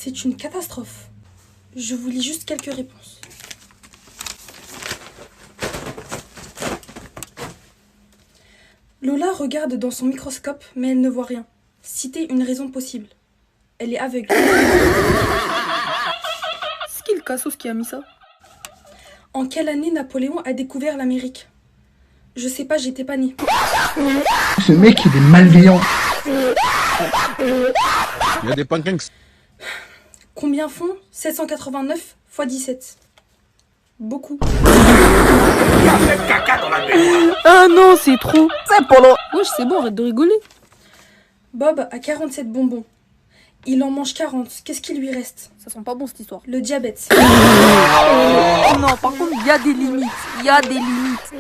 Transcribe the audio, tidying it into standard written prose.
C'est une catastrophe. Je vous lis juste quelques réponses. Lola regarde dans son microscope, mais elle ne voit rien. Citez une raison possible. Elle est aveugle. C'est qui le cassos qui a mis ça? En quelle année Napoléon a découvert l'Amérique? Je sais pas, j'étais pas née. Ce mec, il est malveillant. Il y a des pancakes. Combien font 789 x 17? Beaucoup. Ah non, c'est trop. C'est polo. Wesh, c'est bon, arrête de rigoler. Bob a 47 bonbons. Il en mange 40. Qu'est-ce qui lui reste? Ça sent pas bon cette histoire. Le diabète. Oh non, par contre, il y a des limites. Il y a des limites.